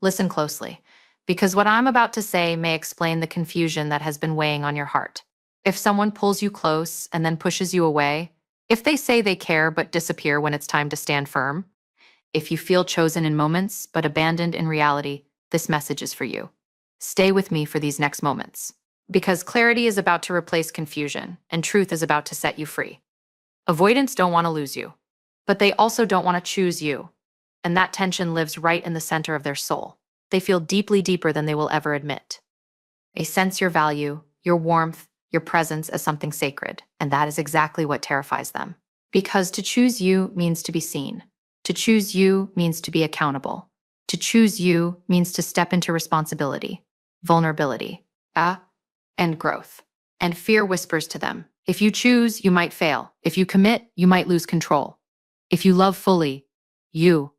Listen closely, because what I'm about to say may explain the confusion that has been weighing on your heart. If someone pulls you close and then pushes you away, if they say they care but disappear when it's time to stand firm, if you feel chosen in moments but abandoned in reality, this message is for you. Stay with me for these next moments, because clarity is about to replace confusion and truth is about to set you free. Avoidants don't want to lose you, but they also don't want to choose you. And that tension lives right in the center of their soul. They feel deeply deeper than they will ever admit. They sense your value, your warmth, your presence as something sacred, and that is exactly what terrifies them. Because to choose you means to be seen. To choose you means to be accountable. To choose you means to step into responsibility, vulnerability, and growth. And fear whispers to them, if you choose, you might fail. If you commit, you might lose control. If you love fully, you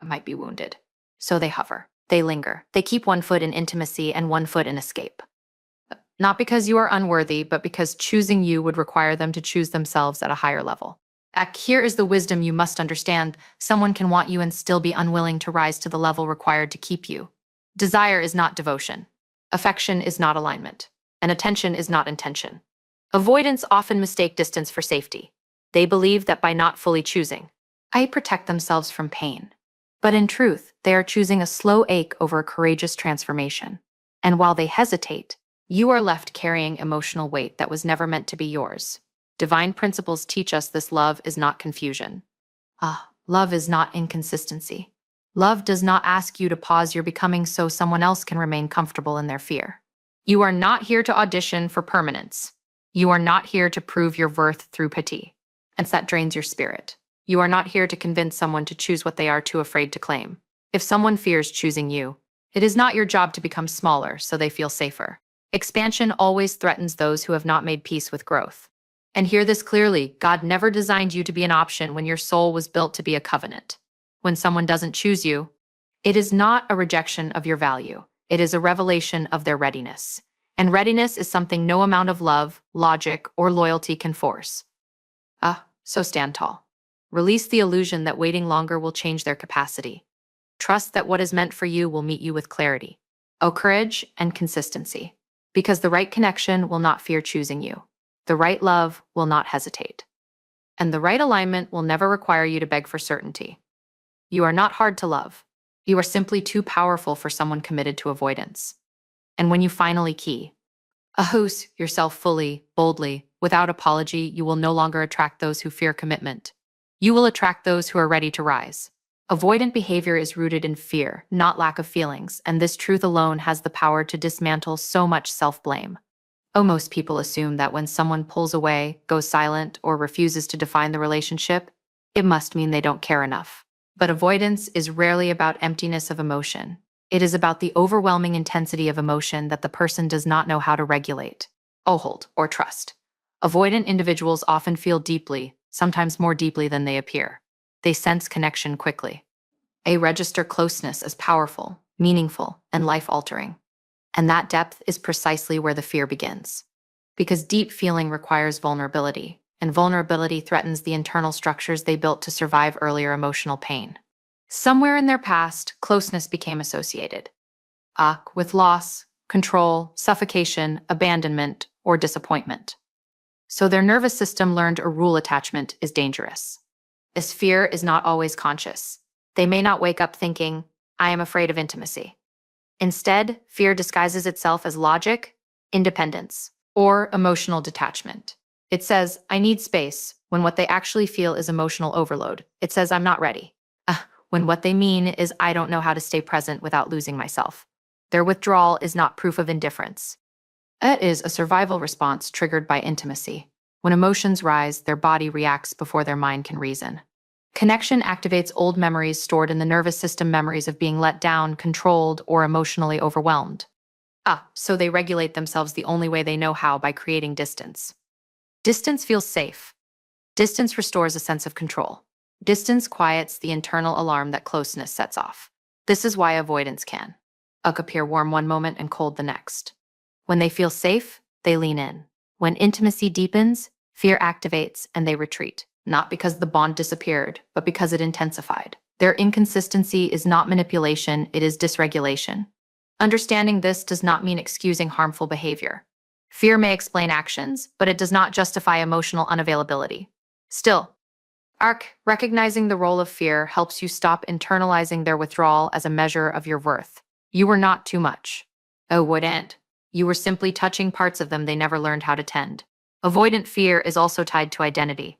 might be wounded. So they hover, they linger, they keep one foot in intimacy and one foot in escape. Not because you are unworthy, but because choosing you would require them to choose themselves at a higher level. Here is the wisdom you must understand. Someone can want you and still be unwilling to rise to the level required to keep you. Desire is not devotion. Affection is not alignment. And attention is not intention. Avoidants often mistake distance for safety. They believe that by not fully choosing, I protect themselves from pain. But in truth, they are choosing a slow ache over a courageous transformation. And while they hesitate, you are left carrying emotional weight that was never meant to be yours. Divine principles teach us this love is not confusion. Love is not inconsistency. Love does not ask you to pause your becoming so someone else can remain comfortable in their fear. You are not here to audition for permanence. You are not here to prove your worth through pity. And that drains your spirit. You are not here to convince someone to choose what they are too afraid to claim. If someone fears choosing you, it is not your job to become smaller so they feel safer. Expansion always threatens those who have not made peace with growth. And hear this clearly, God never designed you to be an option when your soul was built to be a covenant. When someone doesn't choose you, it is not a rejection of your value. It is a revelation of their readiness. And readiness is something no amount of love, logic, or loyalty can force. So stand tall. Release the illusion that waiting longer will change their capacity. Trust that what is meant for you will meet you with clarity. Courage and consistency. Because the right connection will not fear choosing you. The right love will not hesitate. And the right alignment will never require you to beg for certainty. You are not hard to love. You are simply too powerful for someone committed to avoidance. And when you finally ahuse yourself fully, boldly, without apology, you will no longer attract those who fear commitment. You will attract those who are ready to rise. Avoidant behavior is rooted in fear, not lack of feelings, and this truth alone has the power to dismantle so much self-blame. Most people assume that when someone pulls away, goes silent, or refuses to define the relationship, it must mean they don't care enough. But avoidance is rarely about emptiness of emotion. It is about the overwhelming intensity of emotion that the person does not know how to regulate, hold, or trust. Avoidant individuals often feel deeply, sometimes more deeply than they appear. They sense connection quickly. They register closeness as powerful, meaningful, and life-altering. And that depth is precisely where the fear begins. Because deep feeling requires vulnerability, and vulnerability threatens the internal structures they built to survive earlier emotional pain. Somewhere in their past, closeness became associated with loss, control, suffocation, abandonment, or disappointment. So their nervous system learned a rule: attachment is dangerous. This fear is not always conscious. They may not wake up thinking, I am afraid of intimacy. Instead, fear disguises itself as logic, independence, or emotional detachment. It says, I need space, when what they actually feel is emotional overload. It says, I'm not ready, when what they mean is, I don't know how to stay present without losing myself. Their withdrawal is not proof of indifference. It is a survival response triggered by intimacy. When emotions rise, their body reacts before their mind can reason. Connection activates old memories stored in the nervous system, memories of being let down, controlled, or emotionally overwhelmed. So they regulate themselves the only way they know how: by creating distance. Distance feels safe. Distance restores a sense of control. Distance quiets the internal alarm that closeness sets off. This is why avoidance can appear warm one moment and cold the next. When they feel safe, they lean in. When intimacy deepens, fear activates and they retreat. Not because the bond disappeared, but because it intensified. Their inconsistency is not manipulation, it is dysregulation. Understanding this does not mean excusing harmful behavior. Fear may explain actions, but it does not justify emotional unavailability. Still, recognizing the role of fear helps you stop internalizing their withdrawal as a measure of your worth. You were not too much. Avoidant. You were simply touching parts of them they never learned how to tend. Avoidant fear is also tied to identity.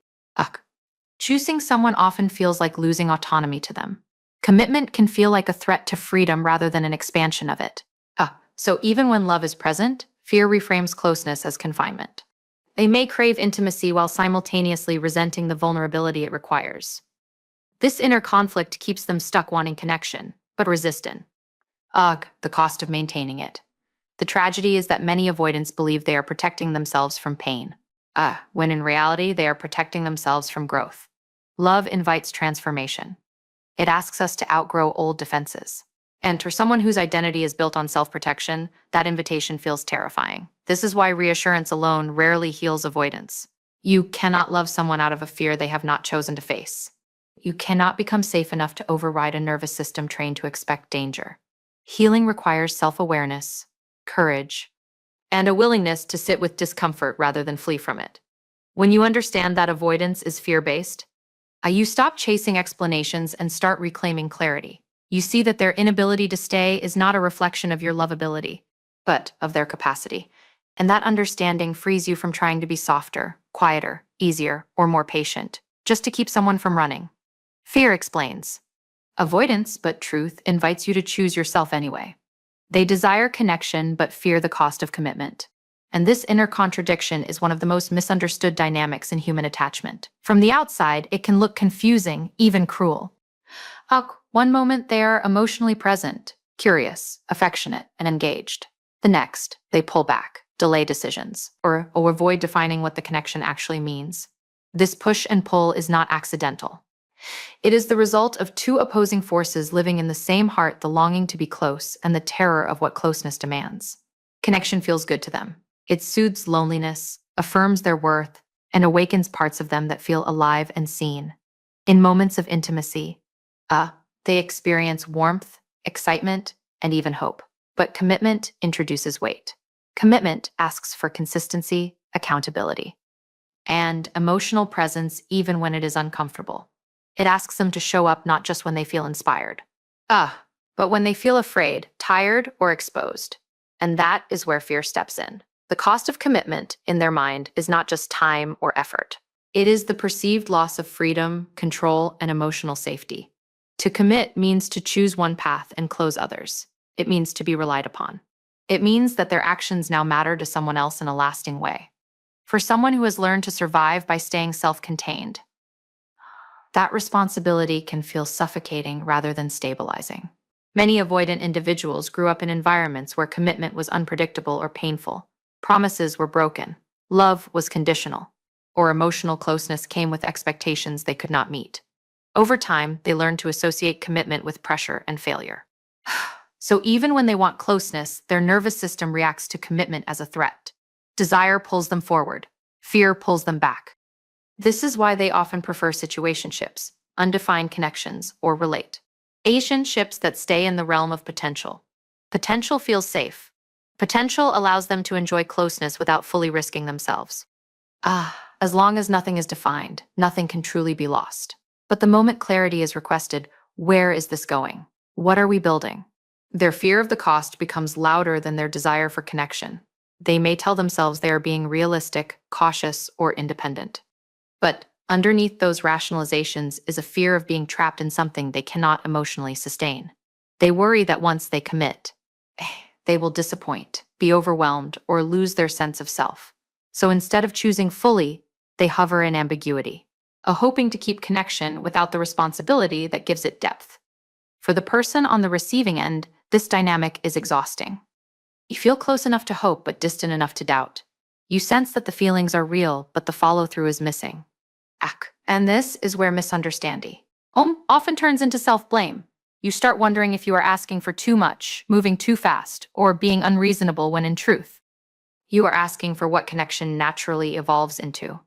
Choosing someone often feels like losing autonomy to them. Commitment can feel like a threat to freedom rather than an expansion of it. So even when love is present, fear reframes closeness as confinement. They may crave intimacy while simultaneously resenting the vulnerability it requires. This inner conflict keeps them stuck wanting connection, but resistant. The cost of maintaining it. The tragedy is that many avoidants believe they are protecting themselves from pain, when in reality they are protecting themselves from growth. Love invites transformation. It asks us to outgrow old defenses. And for someone whose identity is built on self-protection, that invitation feels terrifying. This is why reassurance alone rarely heals avoidance. You cannot love someone out of a fear they have not chosen to face. You cannot become safe enough to override a nervous system trained to expect danger. Healing requires self-awareness, courage, and a willingness to sit with discomfort rather than flee from it. When you understand that avoidance is fear-based, you stop chasing explanations and start reclaiming clarity. You see that their inability to stay is not a reflection of your lovability, but of their capacity. And that understanding frees you from trying to be softer, quieter, easier, or more patient, just to keep someone from running. Fear explains. Avoidance, but truth, invites you to choose yourself anyway. They desire connection, but fear the cost of commitment. And this inner contradiction is one of the most misunderstood dynamics in human attachment. From the outside, it can look confusing, even cruel. One moment they are emotionally present, curious, affectionate, and engaged. The next, they pull back, delay decisions, or avoid defining what the connection actually means. This push and pull is not accidental. It is the result of two opposing forces living in the same heart, the longing to be close and the terror of what closeness demands. Connection feels good to them. It soothes loneliness, affirms their worth, and awakens parts of them that feel alive and seen. In moments of intimacy, they experience warmth, excitement, and even hope. But commitment introduces weight. Commitment asks for consistency, accountability, and emotional presence even when it is uncomfortable. It asks them to show up not just when they feel inspired, but when they feel afraid, tired, or exposed. And that is where fear steps in. The cost of commitment, in their mind, is not just time or effort. It is the perceived loss of freedom, control, and emotional safety. To commit means to choose one path and close others. It means to be relied upon. It means that their actions now matter to someone else in a lasting way. For someone who has learned to survive by staying self-contained, that responsibility can feel suffocating rather than stabilizing. Many avoidant individuals grew up in environments where commitment was unpredictable or painful. Promises were broken. Love was conditional. Or emotional closeness came with expectations they could not meet. Over time, they learned to associate commitment with pressure and failure. So even when they want closeness, their nervous system reacts to commitment as a threat. Desire pulls them forward. Fear pulls them back. This is why they often prefer situationships, undefined connections, or relationships that stay in the realm of potential. Potential feels safe. Potential allows them to enjoy closeness without fully risking themselves. As long as nothing is defined, nothing can truly be lost. But the moment clarity is requested, where is this going? What are we building? Their fear of the cost becomes louder than their desire for connection. They may tell themselves they are being realistic, cautious, or independent. But underneath those rationalizations is a fear of being trapped in something they cannot emotionally sustain. They worry that once they commit, they will disappoint, be overwhelmed, or lose their sense of self. So instead of choosing fully, they hover in ambiguity, hoping to keep connection without the responsibility that gives it depth. For the person on the receiving end, this dynamic is exhausting. You feel close enough to hope, but distant enough to doubt. You sense that the feelings are real, but the follow-through is missing. And this is where misunderstanding often turns into self-blame. You start wondering if you are asking for too much, moving too fast, or being unreasonable when in truth, you are asking for what connection naturally evolves into.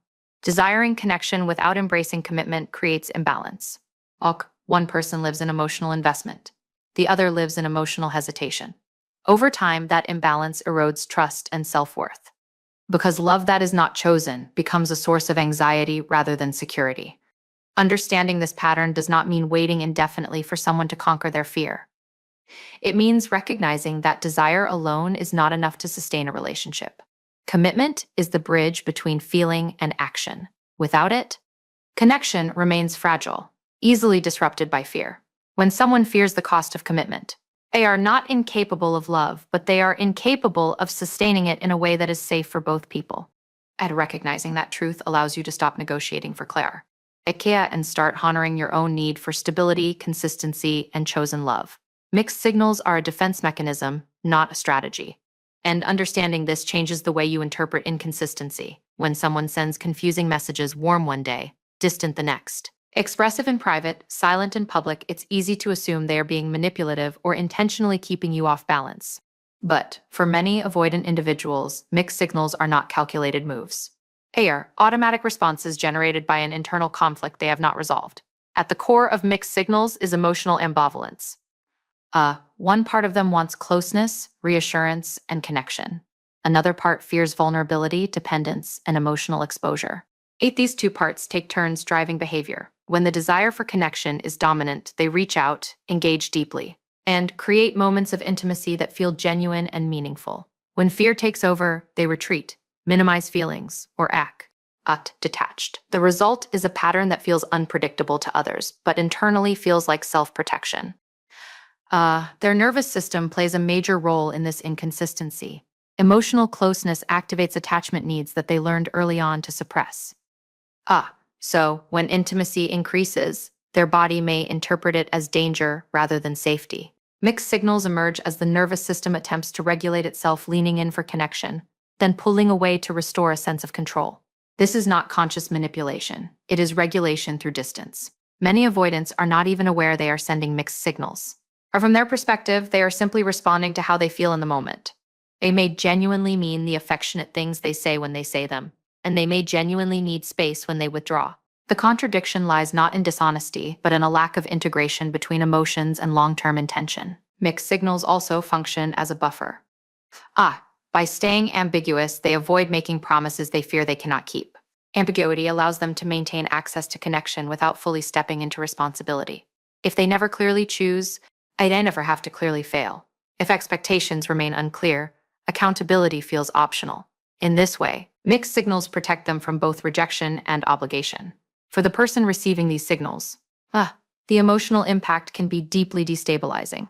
Desiring connection without embracing commitment creates imbalance. One person lives in emotional investment. The other lives in emotional hesitation. Over time, that imbalance erodes trust and self-worth. Because love that is not chosen becomes a source of anxiety rather than security. Understanding this pattern does not mean waiting indefinitely for someone to conquer their fear. It means recognizing that desire alone is not enough to sustain a relationship. Commitment is the bridge between feeling and action. Without it, connection remains fragile, easily disrupted by fear. When someone fears the cost of commitment, they are not incapable of love, but they are incapable of sustaining it in a way that is safe for both people. And recognizing that truth allows you to stop negotiating for clarity and start honoring your own need for stability, consistency, and chosen love. Mixed signals are a defense mechanism, not a strategy. And understanding this changes the way you interpret inconsistency. When someone sends confusing messages, warm one day, distant the next. Expressive in private, silent in public, it's easy to assume they are being manipulative or intentionally keeping you off balance. But for many avoidant individuals, mixed signals are not calculated moves. They are automatic responses generated by an internal conflict they have not resolved. At the core of mixed signals is emotional ambivalence. One part of them wants closeness, reassurance, and connection. Another part fears vulnerability, dependence, and emotional exposure. These two parts take turns driving behavior. When the desire for connection is dominant, they reach out, engage deeply, and create moments of intimacy that feel genuine and meaningful. When fear takes over, they retreat, minimize feelings, or act detached. The result is a pattern that feels unpredictable to others, but internally feels like self-protection. Their nervous system plays a major role in this inconsistency. Emotional closeness activates attachment needs that they learned early on to suppress. So when intimacy increases, their body may interpret it as danger rather than safety. Mixed signals emerge as the nervous system attempts to regulate itself, leaning in for connection, then pulling away to restore a sense of control. This is not conscious manipulation. It is regulation through distance. Many avoidants are not even aware they are sending mixed signals. Or from their perspective, they are simply responding to how they feel in the moment. They may genuinely mean the affectionate things they say when they say them, and they may genuinely need space when they withdraw. The contradiction lies not in dishonesty, but in a lack of integration between emotions and long-term intention. Mixed signals also function as a buffer. By staying ambiguous, they avoid making promises they fear they cannot keep. Ambiguity allows them to maintain access to connection without fully stepping into responsibility. If they never clearly choose, they never have to clearly fail. If expectations remain unclear, accountability feels optional. In this way, mixed signals protect them from both rejection and obligation. For the person receiving these signals, the emotional impact can be deeply destabilizing.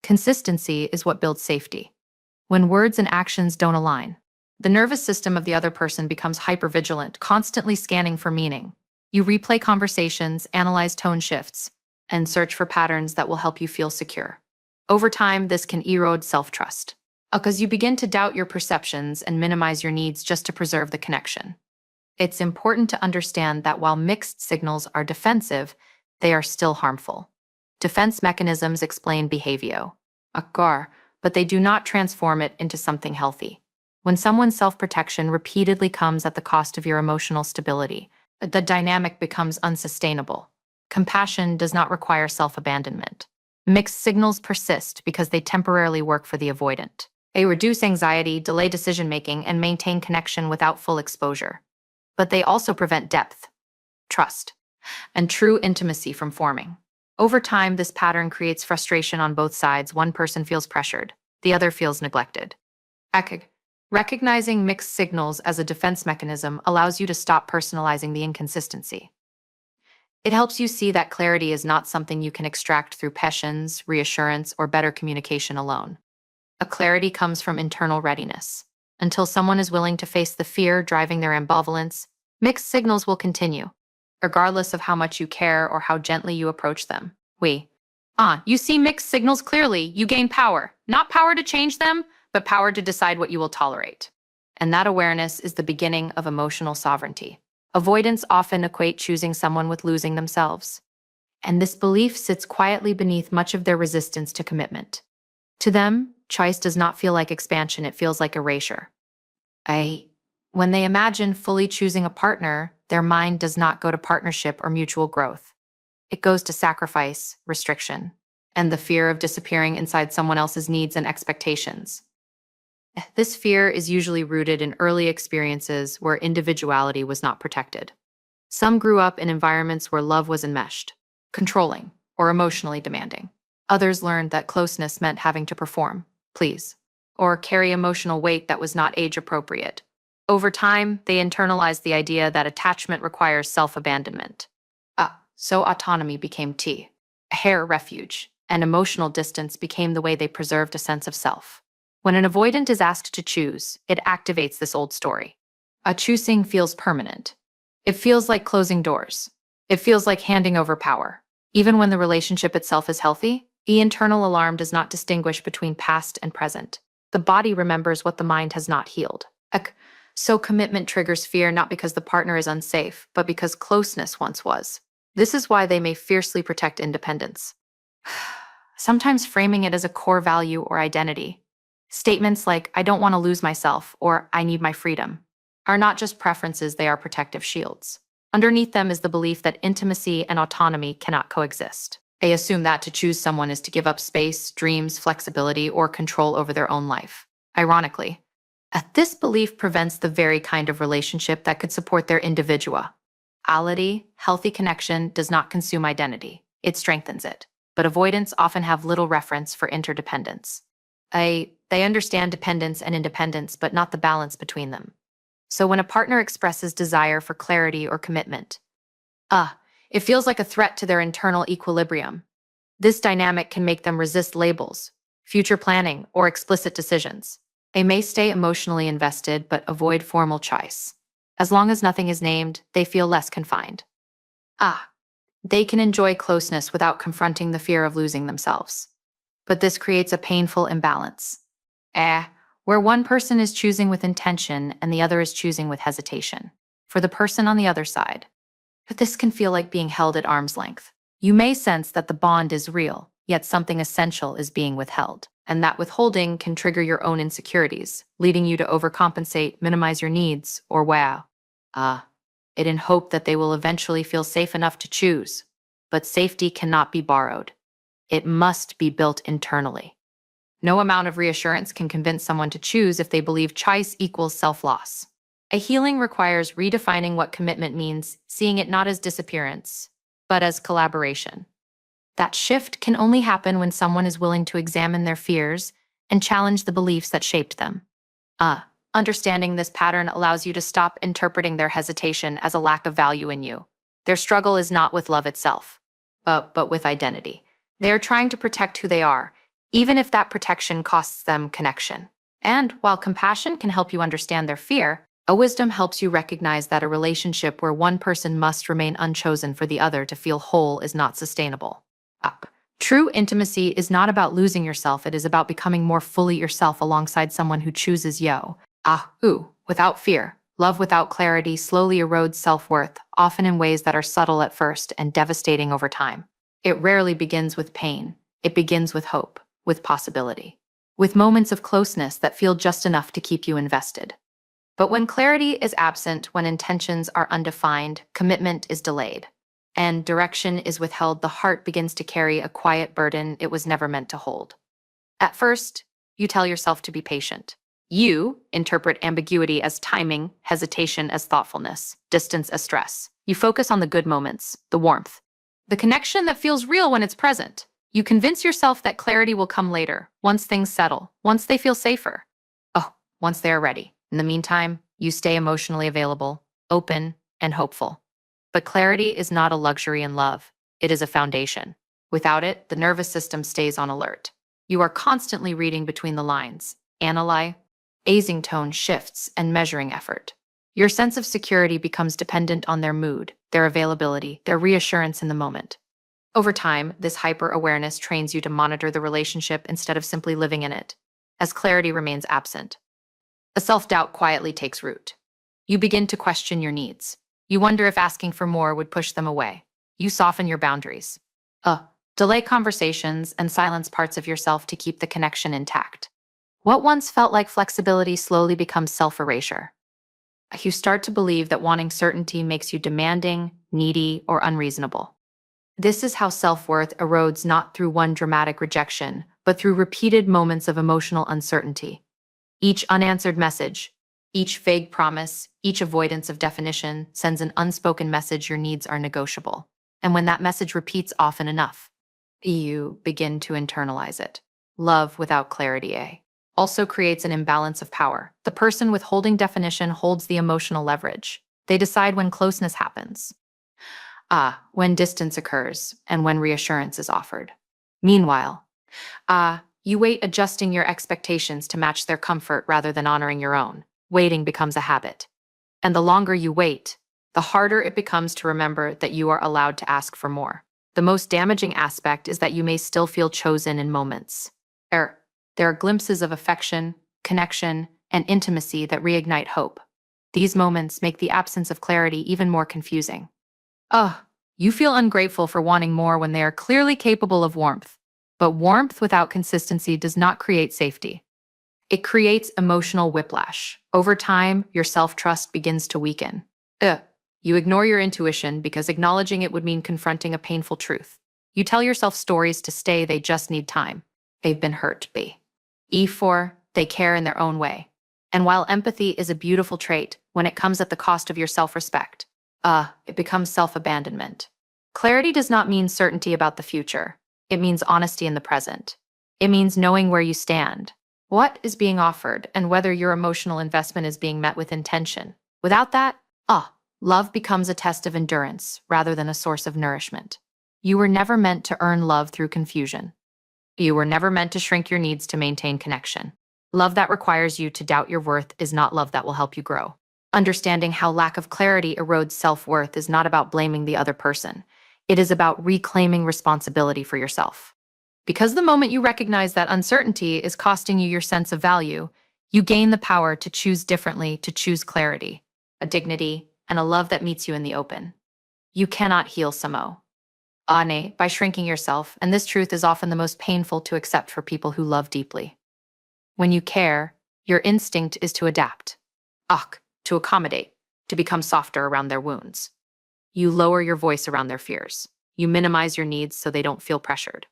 Consistency is what builds safety. When words and actions don't align, the nervous system of the other person becomes hypervigilant, constantly scanning for meaning. You replay conversations, analyze tone shifts, and search for patterns that will help you feel secure. Over time, this can erode self-trust, because you begin to doubt your perceptions and minimize your needs just to preserve the connection. It's important to understand that while mixed signals are defensive, they are still harmful. Defense mechanisms explain behavior, but they do not transform it into something healthy. When someone's self-protection repeatedly comes at the cost of your emotional stability, the dynamic becomes unsustainable. Compassion does not require self-abandonment. Mixed signals persist because they temporarily work for the avoidant. They reduce anxiety, delay decision-making, and maintain connection without full exposure. But they also prevent depth, trust, and true intimacy from forming. Over time, this pattern creates frustration on both sides. One person feels pressured, the other feels neglected. Recognizing mixed signals as a defense mechanism allows you to stop personalizing the inconsistency. It helps you see that clarity is not something you can extract through patience, reassurance, or better communication alone. A clarity comes from internal readiness. Until someone is willing to face the fear driving their ambivalence, mixed signals will continue, regardless of how much you care or how gently you approach them. You see mixed signals clearly, you gain power. Not power to change them, but power to decide what you will tolerate. And that awareness is the beginning of emotional sovereignty. Avoidants often equate choosing someone with losing themselves. And this belief sits quietly beneath much of their resistance to commitment. To them, choice does not feel like expansion, it feels like erasure. When they imagine fully choosing a partner, their mind does not go to partnership or mutual growth. it goes to sacrifice, restriction, and the fear of disappearing inside someone else's needs and expectations. This fear is usually rooted in early experiences where individuality was not protected. Some grew up in environments where love was enmeshed, controlling, or emotionally demanding. Others learned that closeness meant having to perform, please, or carry emotional weight that was not age appropriate. Over time, they internalized the idea that attachment requires self-abandonment. So autonomy became a hair refuge, and emotional distance became the way they preserved a sense of self. When an avoidant is asked to choose, it activates this old story. A choosing feels permanent. It feels like closing doors. It feels like handing over power. Even when the relationship itself is healthy, the internal alarm does not distinguish between past and present. The body remembers what the mind has not healed. So commitment triggers fear not because the partner is unsafe, but because closeness once was. This is why they may fiercely protect independence, sometimes framing it as a core value or identity. Statements like, "I don't want to lose myself," or "I need my freedom," are not just preferences, they are protective shields. Underneath them is the belief that intimacy and autonomy cannot coexist. They assume that to choose someone is to give up space, dreams, flexibility, or control over their own life. Ironically, this belief prevents the very kind of relationship that could support their individuality. Healthy connection does not consume identity, it strengthens it. But avoidants often have little reference for interdependence. They understand dependence and independence, but not the balance between them. So when a partner expresses desire for clarity or commitment, it feels like a threat to their internal equilibrium. This dynamic can make them resist labels, future planning, or explicit decisions. They may stay emotionally invested but avoid formal choice. As long as nothing is named, they feel less confined. They can enjoy closeness without confronting the fear of losing themselves. But this creates a painful imbalance. Where one person is choosing with intention and the other is choosing with hesitation. For the person on the other side, but this can feel like being held at arm's length. You may sense that the bond is real, yet something essential is being withheld. And that withholding can trigger your own insecurities, leading you to overcompensate, minimize your needs, or it in hope that they will eventually feel safe enough to choose. But safety cannot be borrowed. It must be built internally. No amount of reassurance can convince someone to choose if they believe choice equals self-loss. A healing requires redefining what commitment means, seeing it not as disappearance, but as collaboration. That shift can only happen when someone is willing to examine their fears and challenge the beliefs that shaped them. Understanding this pattern allows you to stop interpreting their hesitation as a lack of value in you. Their struggle is not with love itself, but with identity. They are trying to protect who they are, even if that protection costs them connection. And while compassion can help you understand their fear, a wisdom helps you recognize that a relationship where one person must remain unchosen for the other to feel whole is not sustainable. True intimacy is not about losing yourself, it is about becoming more fully yourself alongside someone who chooses you. Without fear, love without clarity slowly erodes self-worth, often in ways that are subtle at first and devastating over time. It rarely begins with pain. It begins with hope, with possibility, with moments of closeness that feel just enough to keep you invested. But when clarity is absent, when intentions are undefined, commitment is delayed, and direction is withheld, the heart begins to carry a quiet burden it was never meant to hold. At first, you tell yourself to be patient. You interpret ambiguity as timing, hesitation as thoughtfulness, distance as stress. You focus on the good moments, the warmth, the connection that feels real when it's present. You convince yourself that clarity will come later, once things settle, once they feel safer. Once they are ready. In the meantime, you stay emotionally available, open, and hopeful. But clarity is not a luxury in love. It is a foundation. Without it, the nervous system stays on alert. You are constantly reading between the lines, analyzing tone shifts, and measuring effort. Your sense of security becomes dependent on their mood, their availability, their reassurance in the moment. Over time, this hyper-awareness trains you to monitor the relationship instead of simply living in it. As clarity remains absent, a self-doubt quietly takes root. You begin to question your needs. You wonder if asking for more would push them away. You soften your boundaries. Delay conversations and silence parts of yourself to keep the connection intact. What once felt like flexibility slowly becomes self-erasure. You start to believe that wanting certainty makes you demanding, needy, or unreasonable. This is how self-worth erodes not through one dramatic rejection, but through repeated moments of emotional uncertainty. Each unanswered message, each vague promise, each avoidance of definition sends an unspoken message your needs are negotiable. And when that message repeats often enough, you begin to internalize it. Love without clarity, also creates an imbalance of power. The person withholding definition holds the emotional leverage. They decide when closeness happens, when distance occurs, and when reassurance is offered. Meanwhile, you wait, adjusting your expectations to match their comfort rather than honoring your own. Waiting becomes a habit. And the longer you wait, the harder it becomes to remember that you are allowed to ask for more. The most damaging aspect is that you may still feel chosen in moments. There are glimpses of affection, connection, and intimacy that reignite hope. These moments make the absence of clarity even more confusing. You feel ungrateful for wanting more when they are clearly capable of warmth. But warmth without consistency does not create safety. It creates emotional whiplash. Over time, your self-trust begins to weaken. You ignore your intuition because acknowledging it would mean confronting a painful truth. You tell yourself stories to stay, they just need time. They've been hurt, E4, they care in their own way. And while empathy is a beautiful trait, when it comes at the cost of your self-respect, it becomes self-abandonment. Clarity does not mean certainty about the future. It means honesty in the present. It means knowing where you stand, what is being offered, and whether your emotional investment is being met with intention. Without that, love becomes a test of endurance rather than a source of nourishment. You were never meant to earn love through confusion. You were never meant to shrink your needs to maintain connection. Love that requires you to doubt your worth is not love that will help you grow. Understanding how lack of clarity erodes self-worth is not about blaming the other person. It is about reclaiming responsibility for yourself. Because the moment you recognize that uncertainty is costing you your sense of value, you gain the power to choose differently, to choose clarity, a dignity, and a love that meets you in the open. You cannot heal Samo by shrinking yourself, and this truth is often the most painful to accept for people who love deeply. When you care, your instinct is to adapt, to accommodate, to become softer around their wounds. You lower your voice around their fears. You minimize your needs so they don't feel pressured.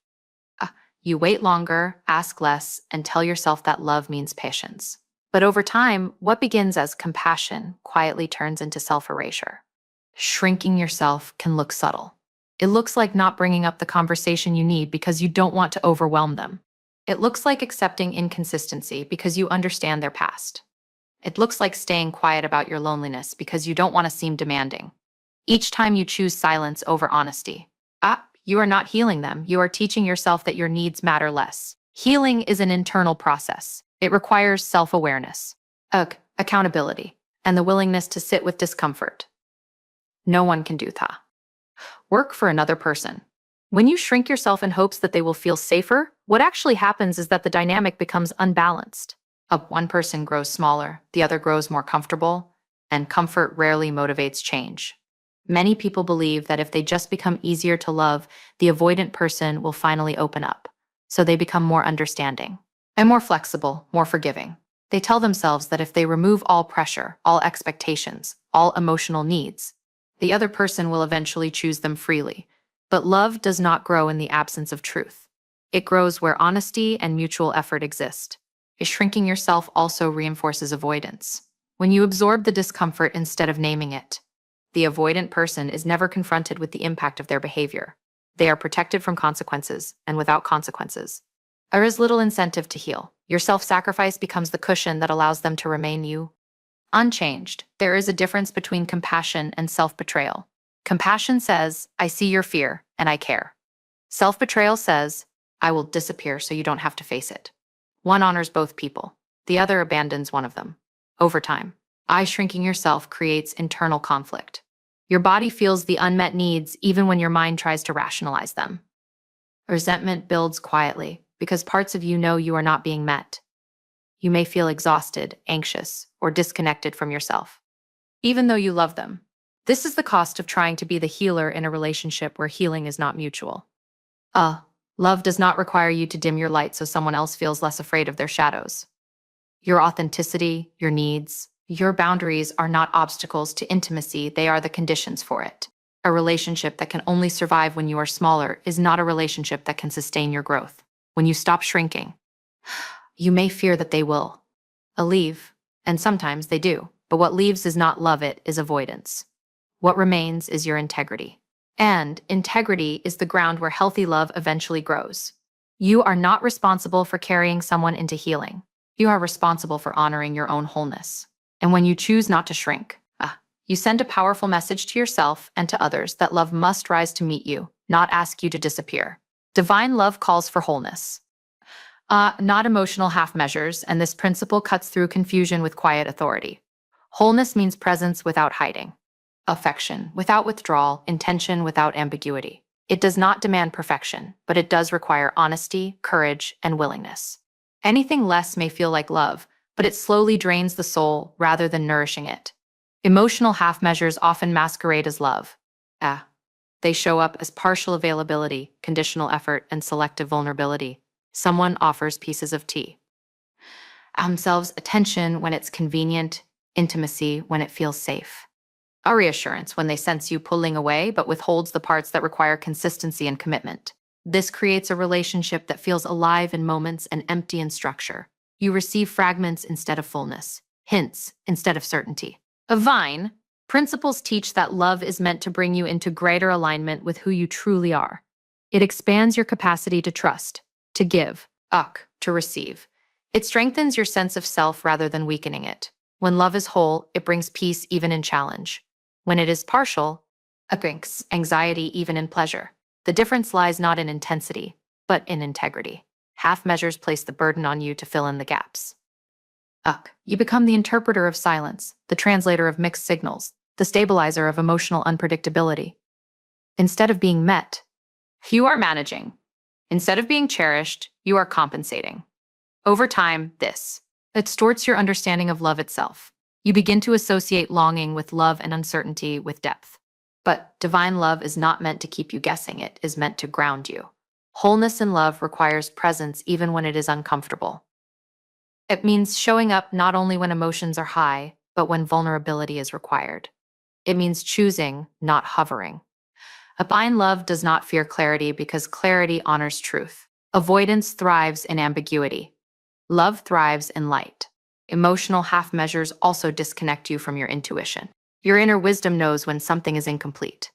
You wait longer, ask less, and tell yourself that love means patience. But over time, what begins as compassion quietly turns into self-erasure. Shrinking yourself can look subtle. It looks like not bringing up the conversation you need because you don't want to overwhelm them. It looks like accepting inconsistency because you understand their past. It looks like staying quiet about your loneliness because you don't want to seem demanding. Each time you choose silence over honesty, you are not healing them. You are teaching yourself that your needs matter less. Healing is an internal process. It requires self-awareness, accountability, and the willingness to sit with discomfort. No one can do that. Work for another person. When you shrink yourself in hopes that they will feel safer, what actually happens is that the dynamic becomes unbalanced. One person grows smaller, the other grows more comfortable, and comfort rarely motivates change. Many people believe that if they just become easier to love, the avoidant person will finally open up. So they become more understanding and more flexible, more forgiving. They tell themselves that if they remove all pressure, all expectations, all emotional needs, the other person will eventually choose them freely. But love does not grow in the absence of truth. It grows where honesty and mutual effort exist. Shrinking yourself also reinforces avoidance. When you absorb the discomfort instead of naming it, the avoidant person is never confronted with the impact of their behavior. They are protected from consequences, and without consequences, there is little incentive to heal. Your self-sacrifice becomes the cushion that allows them to remain you. Unchanged, there is a difference between compassion and self-betrayal. Compassion says, I see your fear, and I care. Self-betrayal says, I will disappear so you don't have to face it. One honors both people. The other abandons one of them. Over time, shrinking yourself creates internal conflict. Your body feels the unmet needs even when your mind tries to rationalize them. Resentment builds quietly because parts of you know you are not being met. You may feel exhausted, anxious, or disconnected from yourself, even though you love them. This is the cost of trying to be the healer in a relationship where healing is not mutual. Love does not require you to dim your light so someone else feels less afraid of their shadows. Your authenticity, your needs, your boundaries are not obstacles to intimacy, they are the conditions for it. A relationship that can only survive when you are smaller is not a relationship that can sustain your growth. When you stop shrinking, you may fear that they will leave, and sometimes they do. But what leaves is not love, it is avoidance. What remains is your integrity. And integrity is the ground where healthy love eventually grows. You are not responsible for carrying someone into healing. You are responsible for honoring your own wholeness. And when you choose not to shrink, you send a powerful message to yourself and to others that love must rise to meet you, not ask you to disappear. Divine love calls for wholeness, not emotional half measures, and this principle cuts through confusion with quiet authority. Wholeness means presence without hiding, affection without withdrawal, intention without ambiguity. It does not demand perfection, but it does require honesty, courage, and willingness. Anything less may feel like love, but it slowly drains the soul rather than nourishing it. Emotional half measures often masquerade as love. They show up as partial availability, conditional effort, and selective vulnerability. Someone offers pieces of tea. Themselves attention when it's convenient, intimacy when it feels safe. A reassurance when they sense you pulling away but withholds the parts that require consistency and commitment. This creates a relationship that feels alive in moments and empty in structure. You receive fragments instead of fullness, hints instead of certainty. A vine, principles teach that love is meant to bring you into greater alignment with who you truly are. It expands your capacity to trust, to give, to receive. It strengthens your sense of self rather than weakening it. When love is whole, it brings peace even in challenge. When it is partial, it brings anxiety even in pleasure. The difference lies not in intensity, but in integrity. Half measures place the burden on you to fill in the gaps. You become the interpreter of silence, the translator of mixed signals, the stabilizer of emotional unpredictability. Instead of being met, you are managing. Instead of being cherished, you are compensating. Over time, it distorts your understanding of love itself. You begin to associate longing with love and uncertainty with depth. But divine love is not meant to keep you guessing, it is meant to ground you. Wholeness in love requires presence even when it is uncomfortable. It means showing up not only when emotions are high, but when vulnerability is required. It means choosing, not hovering. Divine love does not fear clarity because clarity honors truth. Avoidance thrives in ambiguity. Love thrives in light. Emotional half measures also disconnect you from your intuition. Your inner wisdom knows when something is incomplete.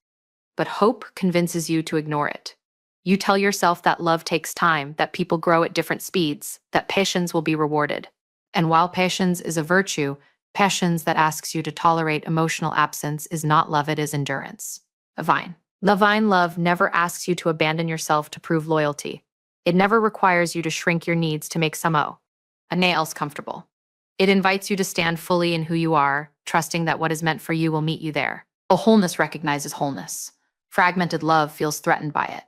But hope convinces you to ignore it. You tell yourself that love takes time, that people grow at different speeds, that patience will be rewarded. And while patience is a virtue, patience that asks you to tolerate emotional absence is not love, it is endurance. Divine love never asks you to abandon yourself to prove loyalty. It never requires you to shrink your needs to make someone else comfortable. It invites you to stand fully in who you are, trusting that what is meant for you will meet you there. A wholeness recognizes wholeness. Fragmented love feels threatened by it.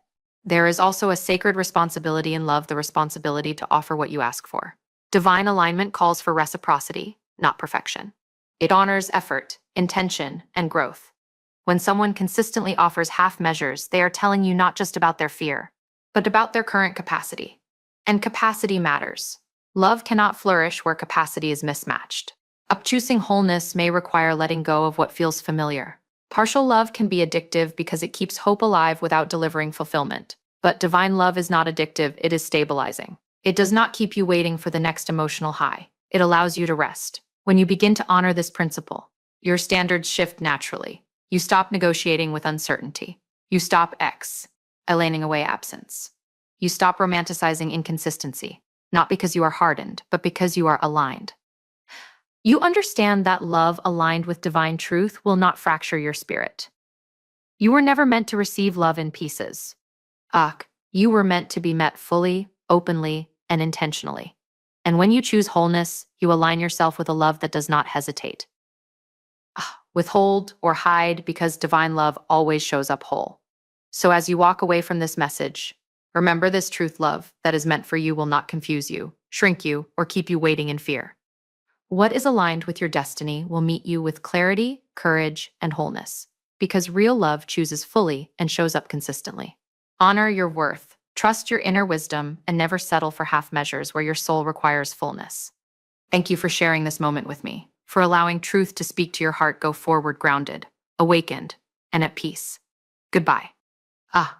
There is also a sacred responsibility in love, the responsibility to offer what you ask for. Divine alignment calls for reciprocity, not perfection. It honors effort, intention, and growth. When someone consistently offers half measures, they are telling you not just about their fear, but about their current capacity. And capacity matters. Love cannot flourish where capacity is mismatched. Choosing wholeness may require letting go of what feels familiar. Partial love can be addictive because it keeps hope alive without delivering fulfillment. But divine love is not addictive, it is stabilizing. It does not keep you waiting for the next emotional high. It allows you to rest. When you begin to honor this principle, your standards shift naturally. You stop negotiating with uncertainty. You stop explaining away absence. You stop romanticizing inconsistency, not because you are hardened, but because you are aligned. You understand that love aligned with divine truth will not fracture your spirit. You were never meant to receive love in pieces. You were meant to be met fully, openly, and intentionally. And when you choose wholeness, you align yourself with a love that does not hesitate, withhold, or hide, because divine love always shows up whole. So as you walk away from this message, remember this truth: love that is meant for you will not confuse you, shrink you, or keep you waiting in fear. What is aligned with your destiny will meet you with clarity, courage, and wholeness, because real love chooses fully and shows up consistently. Honor your worth, trust your inner wisdom, and never settle for half measures where your soul requires fullness. Thank you for sharing this moment with me, for allowing truth to speak to your heart. Go forward grounded, awakened, and at peace. Goodbye. Ah.